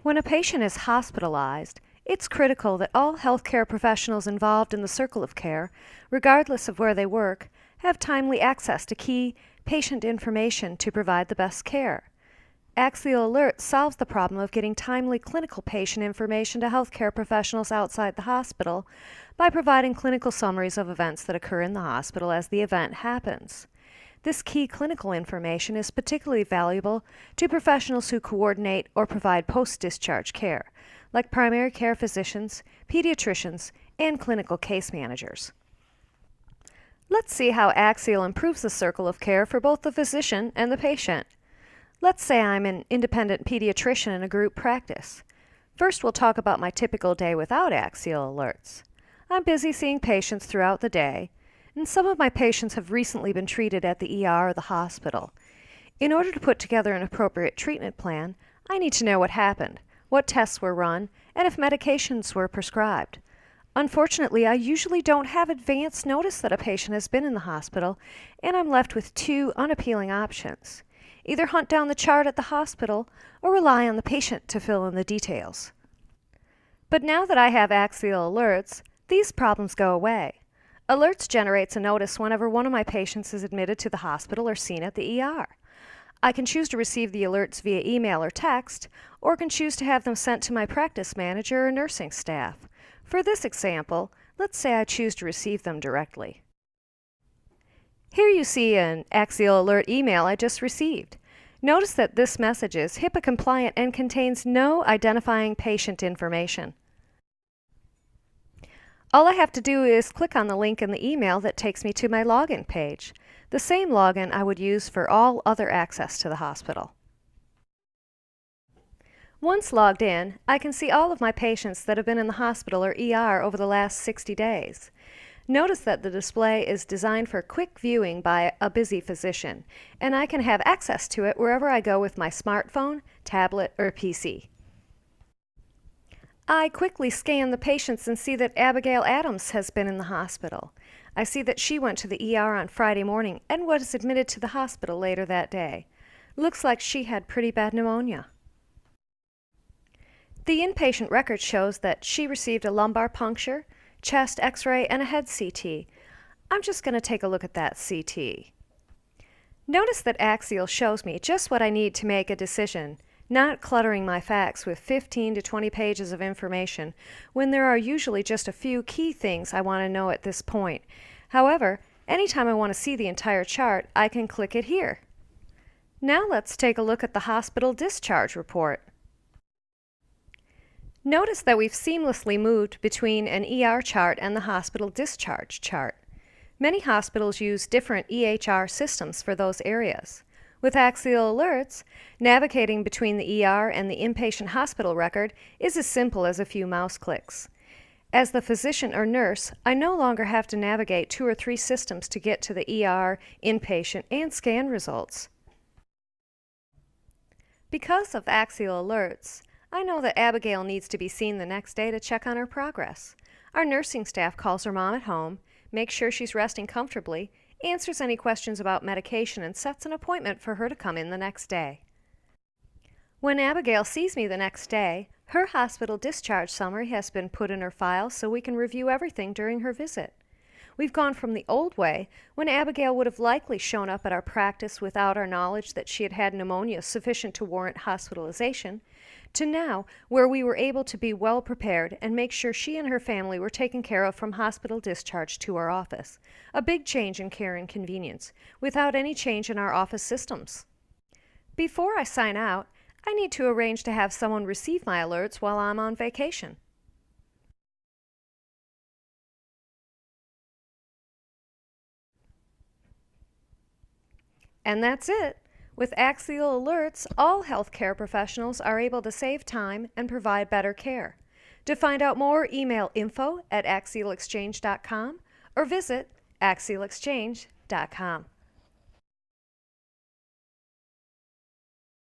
When a patient is hospitalized, it's critical that all healthcare professionals involved in the circle of care, regardless of where they work, have timely access to key patient information to provide the best care. Axial Alert solves the problem of getting timely clinical patient information to healthcare professionals outside the hospital by providing clinical summaries of events that occur in the hospital as the event happens. This key clinical information is particularly valuable to professionals who coordinate or provide post-discharge care, like primary care physicians, pediatricians, and clinical case managers. Let's see how Axial improves the circle of care for both the physician and the patient. Let's say I'm an independent pediatrician in a group practice. First, we'll talk about my typical day without Axial Alerts. I'm busy seeing patients throughout the day, and some of my patients have recently been treated at the ER or the hospital. In order to put together an appropriate treatment plan, I need to know what happened, what tests were run, and if medications were prescribed. Unfortunately, I usually don't have advance notice that a patient has been in the hospital, and I'm left with two unappealing options. Either hunt down the chart at the hospital or rely on the patient to fill in the details. But now that I have Axial Alerts, these problems go away. Alerts generates a notice whenever one of my patients is admitted to the hospital or seen at the ER. I can choose to receive the alerts via email or text, or can choose to have them sent to my practice manager or nursing staff. For this example, let's say I choose to receive them directly. Here you see an Axial Alert email I just received. Notice that this message is HIPAA compliant and contains no identifying patient information. All I have to do is click on the link in the email that takes me to my login page, the same login I would use for all other access to the hospital. Once logged in, I can see all of my patients that have been in the hospital or ER over the last 60 days. Notice that the display is designed for quick viewing by a busy physician, and I can have access to it wherever I go with my smartphone, tablet, or PC. I quickly scan the patients and see that Abigail Adams has been in the hospital. I see that she went to the ER on Friday morning and was admitted to the hospital later that day. Looks like she had pretty bad pneumonia. The inpatient record shows that she received a lumbar puncture, chest x-ray, and a head CT. I'm just going to take a look at that CT. Notice that Axial shows me just what I need to make a decision, not cluttering my facts with 15 to 20 pages of information when there are usually just a few key things I want to know at this point. However, anytime I want to see the entire chart, I can click it here. Now let's take a look at the hospital discharge report. Notice that we've seamlessly moved between an ER chart and the hospital discharge chart. Many hospitals use different EHR systems for those areas. With Axial Alerts, navigating between the ER and the inpatient hospital record is as simple as a few mouse clicks. As the physician or nurse, I no longer have to navigate 2 or 3 systems to get to the ER, inpatient, and scan results. Because of Axial Alerts, I know that Abigail needs to be seen the next day to check on her progress. Our nursing staff calls her mom at home, makes sure she's resting comfortably, answers any questions about medication, and sets an appointment for her to come in the next day. When Abigail sees me the next day, her hospital discharge summary has been put in her file so we can review everything during her visit. We've gone from the old way, when Abigail would have likely shown up at our practice without our knowledge that she had had pneumonia sufficient to warrant hospitalization, to now, where we were able to be well prepared and make sure she and her family were taken care of from hospital discharge to our office. A big change in care and convenience, without any change in our office systems. Before I sign out, I need to arrange to have someone receive my alerts while I'm on vacation. And that's it. With Axial Alerts, all healthcare professionals are able to save time and provide better care. To find out more, email info@axialexchange.com or visit axialexchange.com.